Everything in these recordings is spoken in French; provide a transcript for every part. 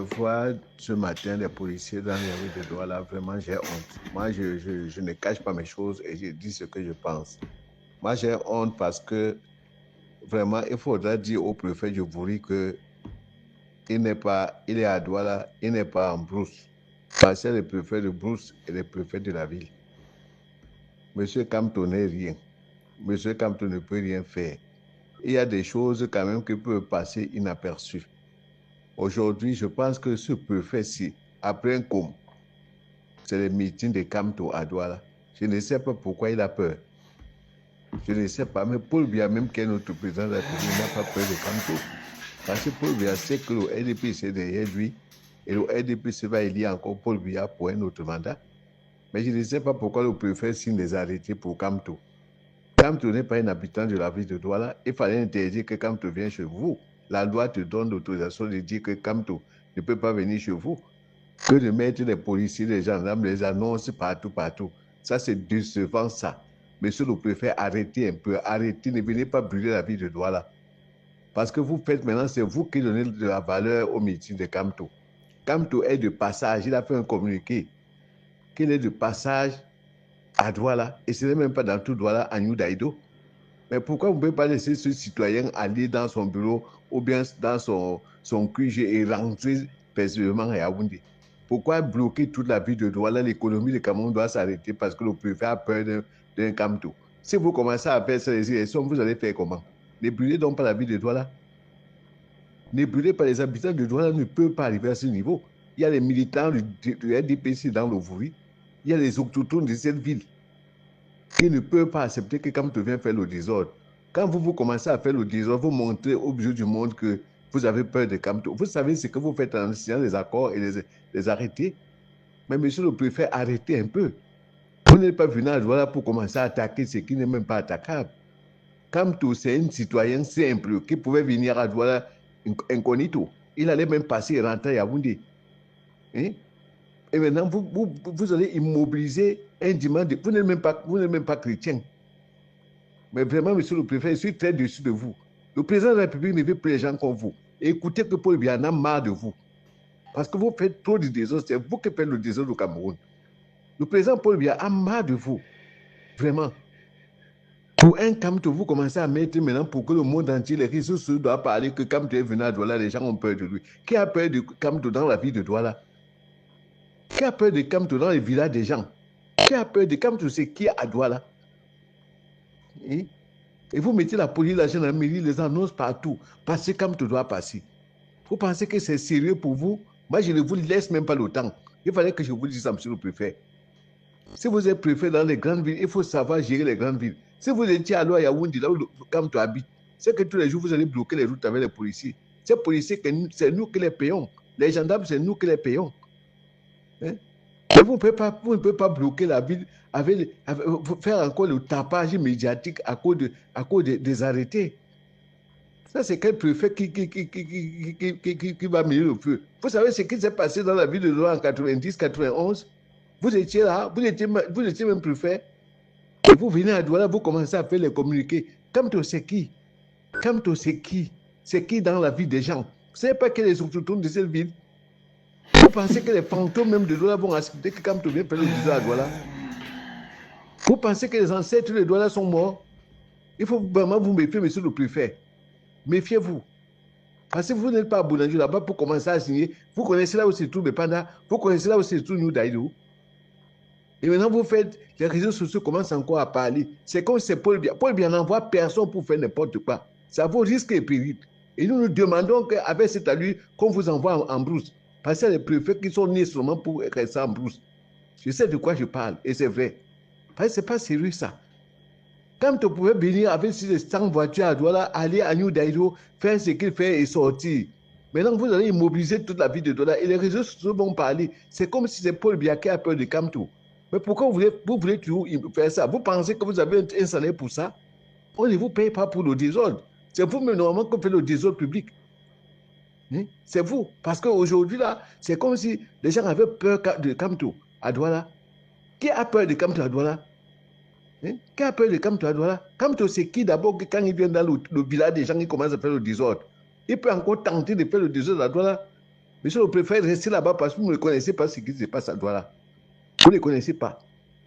Voir ce matin les policiers dans les rues de Douala, vraiment j'ai honte. Moi, je ne cache pas mes choses et je dis ce que je pense. Moi, j'ai honte parce que vraiment, il faudra dire au préfet de Bouri que il est à Douala, il n'est pas en brousse. Parce que le préfet de brousse et le préfet de la ville. Monsieur Camto n'est rien. Monsieur Camto ne peut rien faire. Il y a des choses quand même qui peuvent passer inaperçues. Aujourd'hui, je pense que ce préfet-ci, après un com, c'est le meeting de Camto à Douala. Je ne sais pas pourquoi il a peur. Je ne sais pas, mais Paul Biya, même qui est notre président de la République, n'a pas peur de Camto. Parce que Paul Biya sait que le RDP, c'est derrière lui. Et le RDP va élire encore Paul Biya pour un autre mandat. Mais je ne sais pas pourquoi le préfet signe des arrêtés pour Camto. Camto n'est pas un habitant de la ville de Douala. Il fallait interdire que Camto vienne chez vous. La loi te donne l'autorisation de dire que Camto ne peut pas venir chez vous. Que de mettre les policiers, les gendarmes, les annonces partout. Ça, c'est décevant, ça. Monsieur le préfet, arrêtez un peu. Arrêtez, ne venez pas brûler la ville de Douala. Parce que vous faites maintenant, c'est vous qui donnez de la valeur au meeting de Camto. Camto est de passage. Il a fait un communiqué qu'il est de passage à Douala. Et ce n'est même pas dans tout Douala, à New Daïdo. Mais pourquoi vous ne pouvez pas laisser ce citoyen aller dans son bureau ou bien dans son QG et rentrer personnellement à Yaoundé? Pourquoi bloquer toute la ville de Douala? L'économie du Cameroun doit s'arrêter parce que le préfet a peur d'un Camto. Si vous commencez à faire ces élections, vous allez faire comment? Ne brûlez donc pas la ville de Douala. Ne brûlez pas, les habitants de Douala ne peuvent pas arriver à ce niveau. Il y a les militants du RDPC dans le Vouri. Il y a les autochtones de cette ville qui ne peuvent pas accepter que Camto vienne faire le désordre. Quand vous commencez à faire le désordre, vous montrez au bout du monde que vous avez peur de Camto. Vous savez ce que vous faites en signant les accords et les arrêter. Mais monsieur le préfet, arrêtez un peu. Vous n'êtes pas venu à Douala pour commencer à attaquer ce qui n'est même pas attaquable. Camto, c'est un citoyen simple qui pouvait venir à Douala incognito. Il allait même passer et rentrer à Yaoundé. Hein? Et maintenant, vous allez immobiliser un dimanche. Vous n'êtes même pas chrétien. Mais vraiment, monsieur le préfet, je suis très déçu de vous. Le président de la République ne veut plus les gens comme vous. Et écoutez que Paul Biya en a marre de vous. Parce que vous faites trop de désordre. C'est vous qui faites le désordre au Cameroun. Le président Paul Biya a marre de vous. Vraiment. Pour un Camto, vous commencez à mettre maintenant pour que le monde entier, les réseaux sociaux doivent parler que Camto est venu à Douala, les gens ont peur de lui. Qui a peur de Camto dans la ville de Douala? Qui a peur de Camto dans les villages des gens? Qui a peur de Camto? C'est qui à Douala? Et vous mettez la police, la gendarmerie, les annonces partout. Parce que Camto doit passer. Vous pensez que c'est sérieux pour vous? Moi, je ne vous laisse même pas le temps. Il fallait que je vous dise ça, monsieur le préfet. Si vous êtes préfet dans les grandes villes, il faut savoir gérer les grandes villes. Si vous étiez à Yaoundé, là où Camto habite, c'est que tous les jours, vous allez bloquer les routes avec les policiers. Ces policiers, c'est nous qui les payons. Les gendarmes, c'est nous qui les payons. Hein? Mais vous ne pouvez pas bloquer la ville, faire encore le tapage médiatique à cause des arrêtés. Ça, c'est quel préfet qui va mener le feu? Vous savez ce qui s'est passé dans la ville de Douala en 90-91? Vous étiez là, vous étiez même préfet. Et vous venez à Douala, vous commencez à faire les communiqués. Camto, c'est qui? Camto, c'est qui? C'est qui dans la vie des gens? Vous ne savez pas quels sont les autochtones de cette ville? Vous pensez que les fantômes même de Douala vont accepter que Camto vienne faire le disant à Douala? Vous pensez que les ancêtres de Douala sont morts? Il faut vraiment vous méfier, monsieur le préfet. Méfiez-vous. Parce que vous n'êtes pas à Bounanjou là-bas pour commencer à signer. Vous connaissez là où se trouve Bepanda. Vous connaissez là où se trouve New Daïdo. Et maintenant, vous faites, les réseaux sociaux commencent encore à parler. C'est comme si c'est Paul Biya. Paul Biya n'envoie personne pour faire n'importe quoi. Ça vaut risque et péril. Et nous nous demandons qu'avec cet allure, qu'on vous envoie en brousse. Parce que les préfets qui sont nés seulement pour rester en brousse. Je sais de quoi je parle. Et c'est vrai. Parce que ce n'est pas sérieux ça. Quand tu pouvais venir avec 100 voitures à Douala, aller à New Daïdo, faire ce qu'il fait et sortir. Maintenant, vous allez immobiliser toute la ville de Douala et les réseaux sociaux vont parler. C'est comme si c'est Paul Biya qui a peur de Camto. Mais pourquoi vous voulez toujours faire ça? Vous pensez que vous avez un salaire pour ça? On ne vous paye pas pour le désordre. C'est vous-même normalement qui faites le désordre public. Hein? C'est vous. Parce qu'aujourd'hui, là, c'est comme si les gens avaient peur de Camto à Douala. Qui a peur de Camto à Douala? Hein? Qui a peur de Camto à Douala? Camto, c'est qui d'abord que quand il vient dans le village des gens, ils commencent à faire le désordre? Il peut encore tenter de faire le désordre à Douala. Monsieur le préfet, restez là-bas parce que vous ne connaissez pas ce qui se passe à Douala. Vous ne connaissez pas.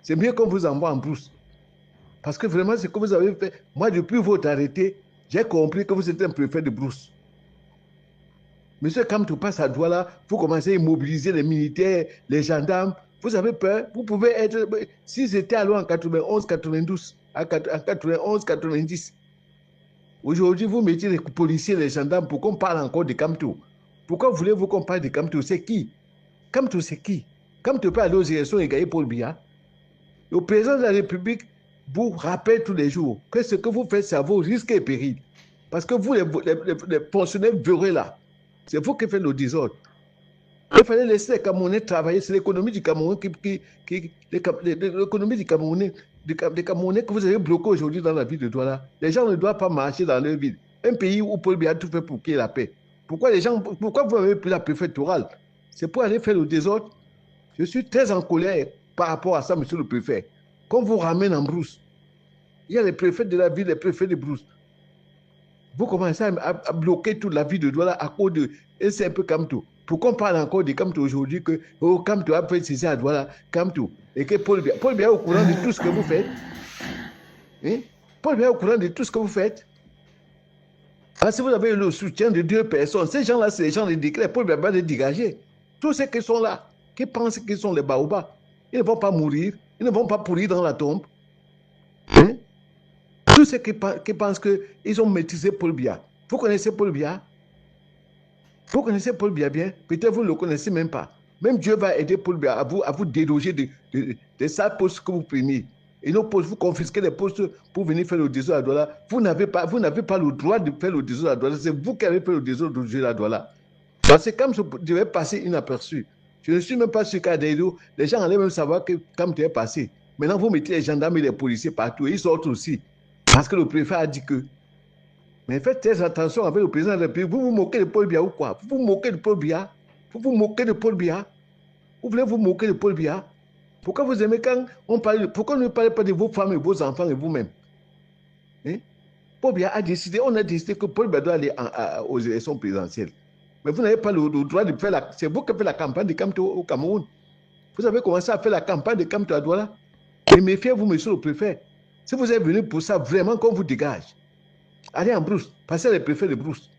C'est mieux qu'on vous envoie en brousse. Parce que vraiment, ce que vous avez fait, moi, depuis votre arrêté, j'ai compris que vous êtes un préfet de brousse. Monsieur Kamto passe à Douala, vous commencez à mobiliser les militaires, les gendarmes. Vous avez peur, vous pouvez être. Si c'était alors en 91, 92, en 91, 90, aujourd'hui, vous mettez les policiers, les gendarmes pour qu'on parle encore de Kamto. Pourquoi voulez-vous qu'on parle de Kamto? C'est qui? Kamto, c'est qui? Kamto peut aller aux élections et gagner Paul Biya. Le président de la République vous rappelle tous les jours que ce que vous faites, ça vaut risque et péril. Parce que vous, les pensionnaires verrez là. C'est vous qui faites le désordre. Il fallait laisser les Camerounais travailler. C'est l'économie du Cameroun l'économie du Camerounais, des Camerounais que vous avez bloqué aujourd'hui dans la ville de Douala. Les gens ne doivent pas marcher dans leur ville. Un pays où Paul Biya a tout fait pour qu'il y ait la paix. Pourquoi vous avez pris la préfectorale? C'est pour aller faire le désordre. Je suis très en colère par rapport à ça, monsieur le préfet. Qu'on vous ramène en brousse. Il y a les préfets de la ville, les préfets de brousse. Vous commencez à bloquer toute la ville de Douala à cause de. Et c'est un peu Kamto. Pourquoi on parle encore de Kamto aujourd'hui que Kamto a fait ceci à Douala, Kamto. Et que Paul Biya est au courant de tout ce que vous faites. Hein? Paul Biya est au courant de tout ce que vous faites. Parce que vous avez le soutien de 2 personnes. Ces gens-là, c'est les gens de décret. Paul Biya va les dégager. Tous ceux qui sont là, qui pensent qu'ils sont les baobas, ils ne vont pas mourir. Ils ne vont pas pourrir dans la tombe. Hein? Tous ceux qui pensent qu'ils ont maîtrisé Paul Biya. Vous connaissez Paul Biya? Vous connaissez Paul Biya bien? Peut-être vous ne le connaissez même pas. Même Dieu va aider Paul Biya à vous déloger de sales postes que vous prenez. Et nos postes, vous confisquez les postes pour venir faire le désordre à Douala. Vous n'avez pas le droit de faire le désordre à Douala. C'est vous qui avez fait le désordre à Douala. Parce que comme je devais passer inaperçu, je ne suis même pas sûr qu'à Daïdo, les gens allaient même savoir que comme tu es passé. Maintenant, vous mettez les gendarmes et les policiers partout. Et ils sortent aussi. Parce que le préfet a dit que. Mais faites très attention avec le président de la République. Vous vous moquez de Paul Biya ou quoi? Vous vous moquez de Paul Biya? Vous vous moquez de Paul Biya? Vous voulez vous moquer de Paul Biya? Pourquoi vous aimez quand on parle? Pourquoi ne parlez pas de vos femmes et vos enfants et vous-même? Hein? Paul Biya a décidé, on a décidé que Paul Biya doit aller aux élections présidentielles. Mais vous n'avez pas le droit de faire la. C'est vous qui faites la campagne de Kamto au Cameroun. Vous avez commencé à faire la campagne de Kamto à Douala. Et méfiez-vous, monsieur le préfet. Si vous êtes venu pour ça, vraiment qu'on vous dégage. Allez en brousse, passez les préfets de brousse.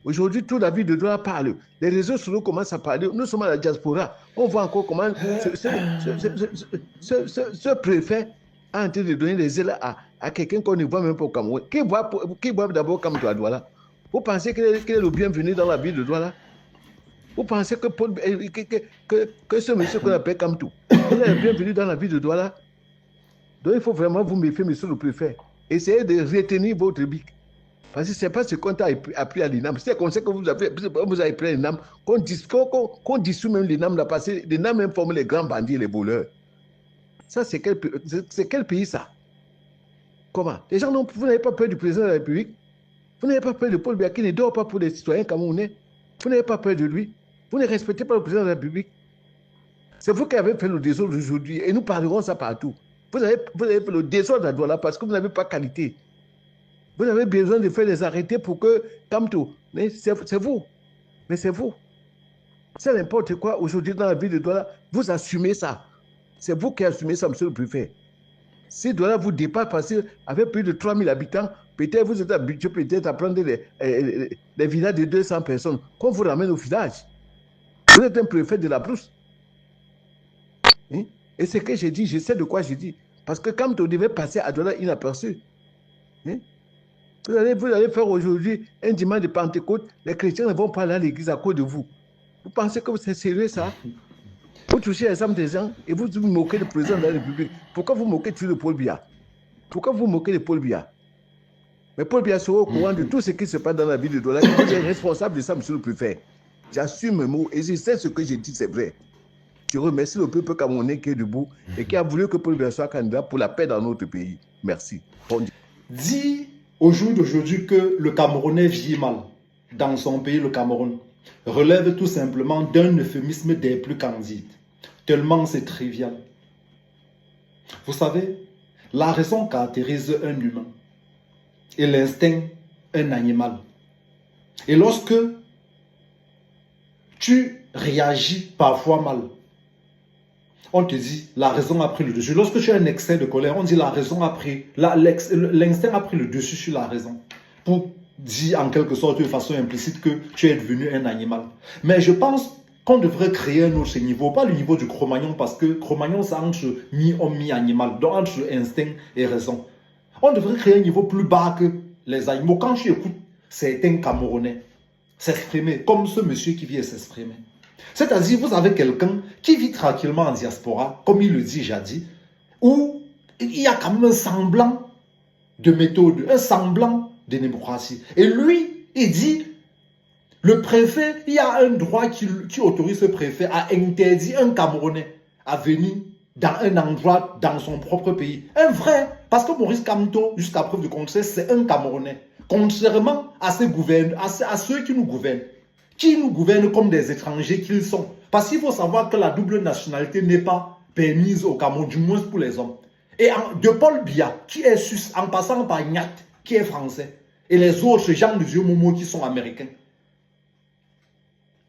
Aujourd'hui, toute la ville de Douala parle. Les réseaux sociaux commencent à parler. Nous sommes à la diaspora. On voit encore comment ce préfet a en train de donner des ailes à quelqu'un qu'on ne voit même pas au Cameroun. Qui voit d'abord Kamto à Douala? Vous pensez qu'il est le bienvenu dans la ville de Douala? Vous pensez que ce monsieur qu'on appelle Kamto, il est le bienvenu dans la ville de Douala? Donc il faut vraiment vous méfier, monsieur le préfet. Essayez de retenir votre bic. Parce que ce n'est pas ce qu'on a appris à l'INAM. C'est comme ça que vous avez pris l'INAM, qu'on dissout même l'INAM là, parce que l'INAM même forme les grands bandits et les voleurs. Ça, c'est quel pays ça? Comment? Les gens, vous n'avez pas peur du président de la République? Vous n'avez pas peur de Paul Biya qui ne dort pas pour les citoyens camerounais? Vous n'avez pas peur de lui? Vous ne respectez pas le président de la République? C'est vous qui avez fait le désordre aujourd'hui et nous parlerons ça partout. Vous avez fait le désordre à Douala parce que vous n'avez pas qualité. Vous avez besoin de faire des arrêtés pour que, Kamto, mais c'est vous. Mais c'est vous. C'est n'importe quoi aujourd'hui dans la ville de Douala. Vous assumez ça. C'est vous qui assumez ça, monsieur le préfet. Si Douala vous dépasse parce qu'avec plus de 3000 habitants, peut-être vous êtes habitué peut-être à prendre les villages de 200 personnes, qu'on vous ramène au village. Vous êtes un préfet de la brousse. Hein? Et ce que j'ai dit, je sais de quoi j'ai dit. Parce que Kamto devait passer à Douala inaperçu. Hein? Vous allez faire aujourd'hui un dimanche de Pentecôte, les chrétiens ne vont pas aller à l'église à cause de vous. Vous pensez que c'est sérieux ça? Vous touchez les âmes des gens et vous vous moquez du président de la République. Pourquoi vous moquez de Paul Biya? Pourquoi vous moquez de Paul Biya? Mais Paul Biya sera au courant de tout ce qui se passe dans la ville de Douala. Vous êtes responsable de ça, monsieur le préfet. J'assume mes mots et je sais ce que j'ai dit, c'est vrai. Je remercie le peuple camerounais qui est debout et qui a voulu que Paul Biya soit candidat pour la paix dans notre pays. Merci. Dit au jour d'aujourd'hui que le Camerounais vit mal dans son pays, le Cameroun, relève tout simplement d'un euphémisme des plus candides. Tellement c'est trivial. Vous savez, la raison caractérise un humain et l'instinct un animal. Et lorsque tu réagis parfois mal. On te dit, la raison a pris le dessus. Lorsque tu as un excès de colère, on dit la raison a pris, l'instinct a pris le dessus sur la raison. Pour dire en quelque sorte de façon implicite que tu es devenu un animal. Mais je pense qu'on devrait créer un autre niveau, pas le niveau du Cro-Magnon, parce que Cro-Magnon c'est entre mi-homme, mi-animal, donc entre instinct et raison. On devrait créer un niveau plus bas que les animaux. Quand tu écoutes certains Camerounais s'exprimer, comme ce monsieur qui vient s'exprimer, c'est-à-dire vous avez quelqu'un qui vit tranquillement en diaspora, comme il le dit jadis, où il y a quand même un semblant de méthode, un semblant de démocratie. Et lui, il dit, le préfet, il y a un droit qui autorise ce préfet à interdire un Camerounais à venir dans un endroit dans son propre pays. Un vrai, parce que Maurice Kamto, jusqu'à preuve de contraire, c'est un Camerounais. Contrairement à ceux qui nous gouvernent comme des étrangers qu'ils sont. Parce qu'il faut savoir que la double nationalité n'est pas permise au Cameroun, du moins pour les hommes. Et de Paul Biya, qui est suisse, en passant par Nyat, qui est français, et les autres gens de vieux Momo qui sont américains.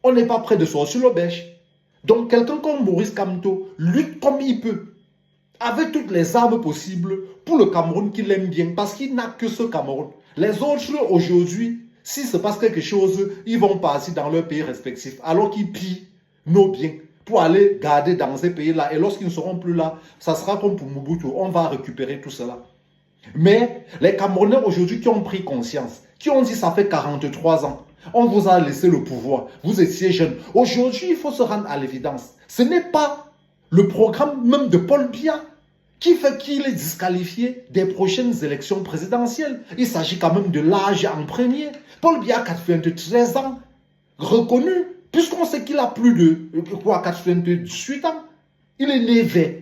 On n'est pas prêt de sortir l'auberge. Donc quelqu'un comme Maurice Kamto lutte comme il peut, avec toutes les armes possibles pour le Cameroun qu'il aime bien, parce qu'il n'a que ce Cameroun. Les autres, aujourd'hui, s'il se passe quelque chose, ils vont partir dans leur pays respectif, alors qu'ils pillent nos biens pour aller garder dans ces pays-là. Et lorsqu'ils ne seront plus là, ça sera comme pour Mobutu, on va récupérer tout cela. Mais les Camerounais aujourd'hui qui ont pris conscience, qui ont dit ça fait 43 ans, on vous a laissé le pouvoir, vous étiez jeune. Aujourd'hui, il faut se rendre à l'évidence. Ce n'est pas le programme même de Paul Biya qui fait qu'il est disqualifié des prochaines élections présidentielles. Il s'agit quand même de l'âge en premier. Paul Biya a 93 ans, reconnu, puisqu'on sait qu'il a plus de 98 ans. Il est né vers.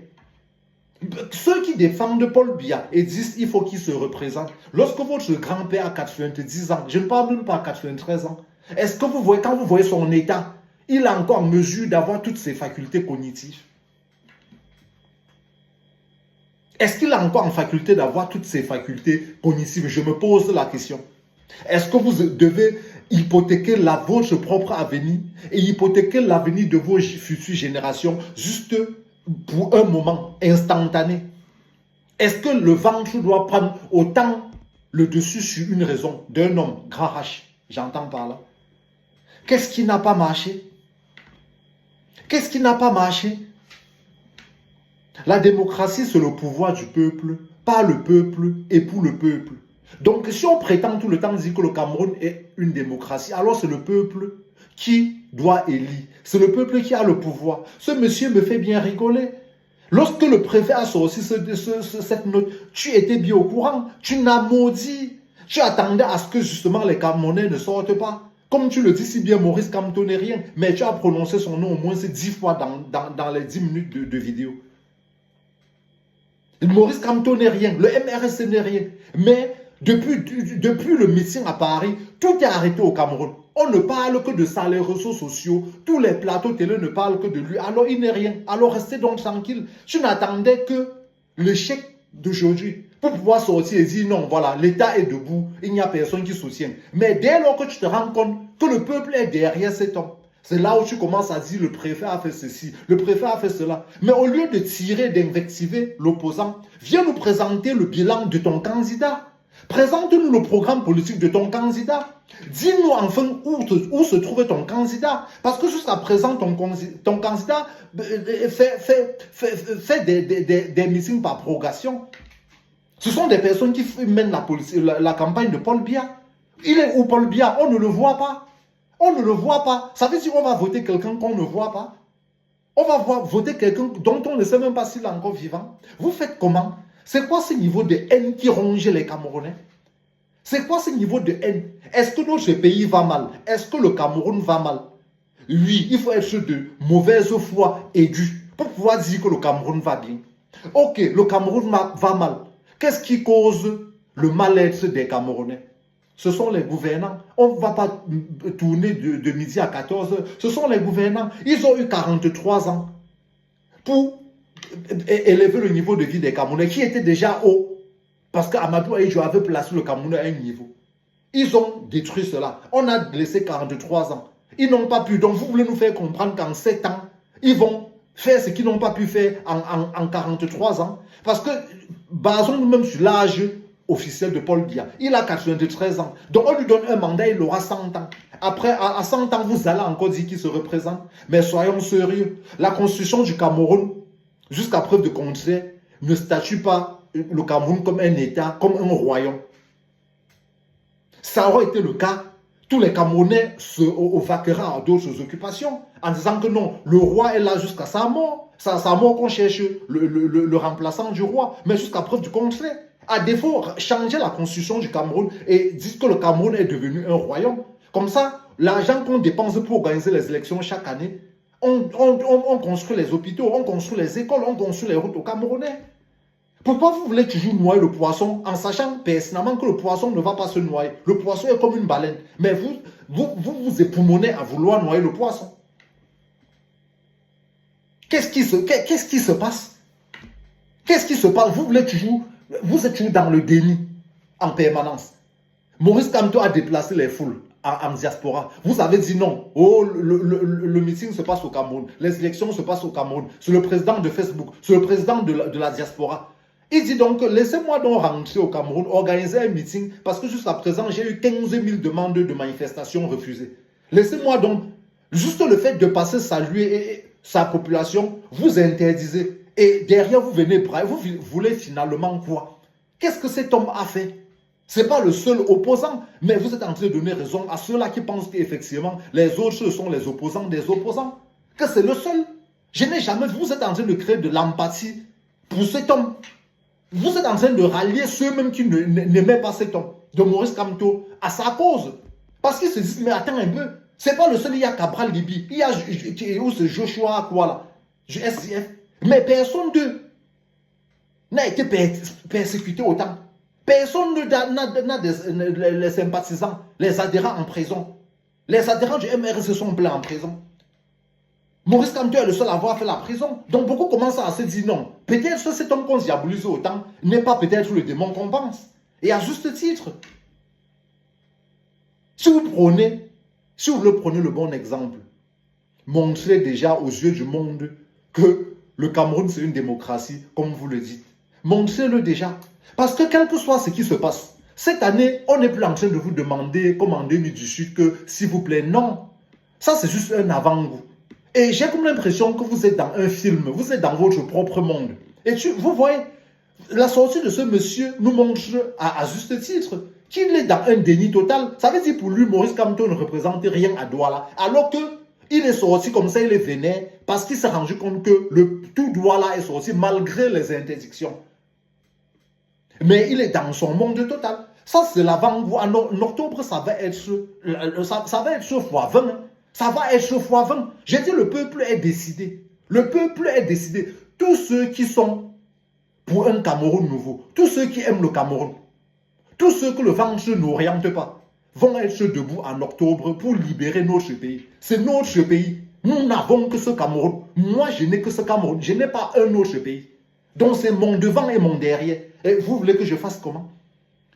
Ceux qui défendent Paul Biya et disent qu'il faut qu'il se représente, lorsque votre grand-père a 90 ans, je ne parle même pas à 93 ans, est-ce que vous voyez, quand vous voyez son état, il est encore en mesure d'avoir toutes ses facultés cognitives? Est-ce qu'il a encore en faculté d'avoir toutes ses facultés cognitives? Je me pose la question. Est-ce que vous devez hypothéquer votre propre avenir et hypothéquer l'avenir de vos futures générations juste pour un moment instantané? Est-ce que le ventre doit prendre autant le dessus sur une raison d'un homme, grand H, j'entends par là? Qu'est-ce qui n'a pas marché? Qu'est-ce qui n'a pas marché? La démocratie, c'est le pouvoir du peuple, par le peuple et pour le peuple. Donc, si on prétend tout le temps dire que le Cameroun est une démocratie, alors c'est le peuple qui doit élire. C'est le peuple qui a le pouvoir. Ce monsieur me fait bien rigoler. Lorsque le préfet a sorti cette note, tu étais bien au courant. Tu n'as maudit. Tu attendais à ce que justement les Camerounais ne sortent pas. Comme tu le dis si bien, Maurice Kamto n'est rien. Mais tu as prononcé son nom au moins 10 fois dans les 10 minutes de vidéo. Maurice Kamto n'est rien. Le MRSC n'est rien. Mais depuis le meeting à Paris, tout est arrêté au Cameroun. On ne parle que de ça, les réseaux sociaux, tous les plateaux télé ne parlent que de lui. Alors il n'est rien. Alors restez donc tranquille. Tu n'attendais que le chèque d'aujourd'hui pour pouvoir sortir et dire non, voilà, l'État est debout, il n'y a personne qui soutient. Mais dès lors que tu te rends compte que le peuple est derrière cet homme, c'est là où tu commences à dire le préfet a fait ceci, le préfet a fait cela. Mais au lieu de tirer, d'invectiver l'opposant, viens nous présenter le bilan de ton candidat. Présente-nous le programme politique de ton candidat. Dis-nous enfin où se trouve ton candidat. Parce que jusqu'à présent, ton candidat fait des meetings par prorogation. Ce sont des personnes qui mènent la campagne de Paul Biya. Il est où Paul Biya? On ne le voit pas. On ne le voit pas. Ça veut dire qu'on va voter quelqu'un qu'on ne voit pas. On va voter quelqu'un dont on ne sait même pas s'il est encore vivant. Vous faites comment? C'est quoi ce niveau de haine qui ronge les Camerounais? C'est quoi ce niveau de haine? Est-ce que notre pays va mal? Est-ce que le Cameroun va mal? Oui, il faut être de mauvaise foi aiguë pour pouvoir dire que le Cameroun va bien. Ok, le Cameroun va mal. Qu'est-ce qui cause le mal-être des Camerounais? Ce sont les gouvernants. On ne va pas tourner de midi à 14 h. Ce sont les gouvernants. Ils ont eu 43 ans pour élever le niveau de vie des Camerounais qui était déjà haut. Parce qu'Amadou Ahidjo avait placé le Cameroun à un niveau. Ils ont détruit cela. On a laissé 43 ans. Ils n'ont pas pu. Donc vous voulez nous faire comprendre qu'en 7 ans, ils vont faire ce qu'ils n'ont pas pu faire en 43 ans. Parce que, basons-nous même sur l'âge officiel de Paul Biya. Il a 93 ans. Donc on lui donne un mandat, il aura 100 ans. Après, à 100 ans, vous allez encore dire qu'il se représente. Mais soyons sérieux. La constitution du Cameroun, jusqu'à preuve de contraire, ne statue pas le Cameroun comme un État, comme un royaume. Ça aurait été le cas, tous les Camerounais se vaqueraient à d'autres occupations en disant que non, le roi est là jusqu'à sa mort. C'est à sa mort qu'on cherche le remplaçant du roi, mais jusqu'à preuve du contraire. À défaut, changer la constitution du Cameroun et dire que le Cameroun est devenu un royaume. Comme ça, l'argent qu'on dépense pour organiser les élections chaque année, on construit les hôpitaux, on construit les écoles, on construit les routes aux Camerounais. Pourquoi vous voulez toujours noyer le poisson en sachant personnellement que le poisson ne va pas se noyer? Le poisson est comme une baleine. Mais vous époumonez à vouloir noyer le poisson. Qu'est-ce qui se passe? Qu'est-ce qui se passe? Vous êtes toujours dans le déni en permanence. Maurice Kamto a déplacé les foules en diaspora. Vous avez dit non. Oh, le meeting se passe au Cameroun. Les élections se passent au Cameroun. C'est le président de Facebook. C'est le président de la diaspora. Il dit donc, laissez-moi donc rentrer au Cameroun, organiser un meeting, parce que jusqu'à présent, j'ai eu 15 000 demandes de manifestations refusées. Laissez-moi donc, juste le fait de passer saluer sa population, vous interdisez. Et derrière, vous venez brailler. Vous voulez finalement quoi? Qu'est-ce que cet homme a fait? Ce n'est pas le seul opposant, mais vous êtes en train de donner raison à ceux-là qui pensent qu'effectivement, les autres sont les opposants des opposants. Que c'est le seul. Je n'ai jamais vu, vous êtes en train de créer de l'empathie pour cet homme. Vous êtes en train de rallier ceux-mêmes qui n'aimaient pas cet homme, de Maurice Kamto, à sa cause. Parce qu'ils se disent, mais attends un peu, c'est pas le seul, il y a Cabral Libi, il y a Joshua, quoi là, SDF, mais personne d'eux n'a été persécuté autant. Personne n'a les sympathisants, les adhérents en prison. Les adhérents du MRC sont pleins en prison. Maurice Kamto est le seul à avoir fait la prison. Donc beaucoup commencent à se dire non. Peut-être que cet homme qu'on diabolise autant n'est pas peut-être le démon qu'on pense. Et à juste titre. Si vous prenez le bon exemple, montrez déjà aux yeux du monde que le Cameroun c'est une démocratie, comme vous le dites. Montrez-le déjà. Parce que quel que soit ce qui se passe, cette année, on n'est plus en train de vous demander, comme en 2018, que s'il vous plaît, non. Ça c'est juste un avant-goût. Et j'ai comme l'impression que vous êtes dans un film, vous êtes dans votre propre monde. Et vous voyez, la sortie de ce monsieur nous montre à juste titre qu'il est dans un déni total. Ça veut dire pour lui, Maurice Kamto ne représente rien à Douala. Alors qu'il est sorti comme ça, il est vénère, parce qu'il s'est rendu compte que tout Douala est sorti malgré les interdictions. Mais il est dans son monde total. Ça, c'est l'avant-goût. En octobre, ça va être x20. Ça va être x20. J'ai dit, le peuple est décidé. Le peuple est décidé. Tous ceux qui sont pour un Cameroun nouveau, tous ceux qui aiment le Cameroun, tous ceux que le vent n'oriente pas, vont être debout en octobre pour libérer notre pays. C'est notre pays. Nous n'avons que ce Cameroun. Moi, je n'ai que ce Cameroun. Je n'ai pas un autre pays. Donc, c'est mon devant et mon derrière. Et vous voulez que je fasse comment?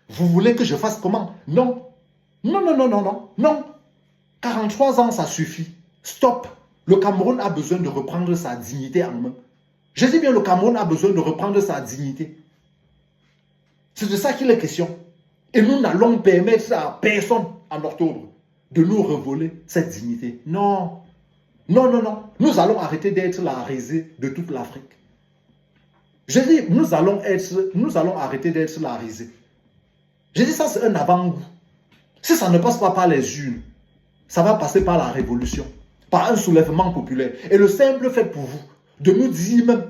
Vous voulez que je fasse comment? Non. Non, non, non, non, non. Non. 43 ans, ça suffit. Stop. Le Cameroun a besoin de reprendre sa dignité en main. Je dis bien, le Cameroun a besoin de reprendre sa dignité. C'est de ça qu'il est question. Et nous n'allons permettre à personne en octobre de nous revoler cette dignité. Non. Non, non, non. Nous allons arrêter d'être la risée de toute l'Afrique. Je dis, nous allons arrêter d'être la risée. Je dis, ça c'est un avant-goût. Si ça ne passe pas par les urnes, ça va passer par la révolution, par un soulèvement populaire. Et le simple fait pour vous de nous dire même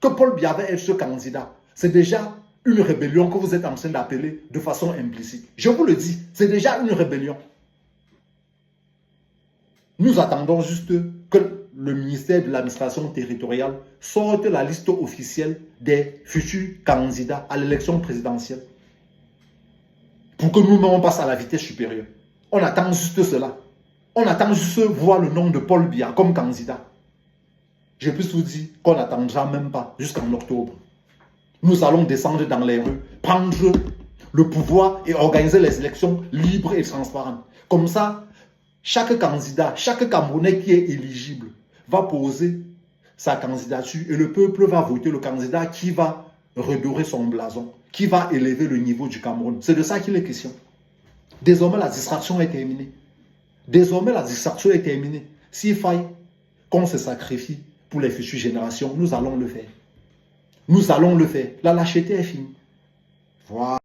que Paul Biya va être ce candidat, c'est déjà une rébellion que vous êtes en train d'appeler de façon implicite. Je vous le dis, c'est déjà une rébellion. Nous attendons juste que le ministère de l'administration territoriale sorte la liste officielle des futurs candidats à l'élection présidentielle. Pour que nous-mêmes on passe à la vitesse supérieure. On attend juste cela. On attend juste voir le nom de Paul Biya comme candidat. Je peux vous dire qu'on n'attendra même pas jusqu'en octobre. Nous allons descendre dans les rues, prendre le pouvoir et organiser les élections libres et transparentes. Comme ça, Chaque candidat, chaque Camerounais qui est éligible va poser sa candidature et le peuple va voter le candidat qui va redorer son blason, qui va élever le niveau du Cameroun. C'est de ça qu'il est question. Désormais, la distraction est terminée. Désormais, la distraction est terminée. S'il faille qu'on se sacrifie pour les futures générations, nous allons le faire. Nous allons le faire. La lâcheté est finie. Voilà.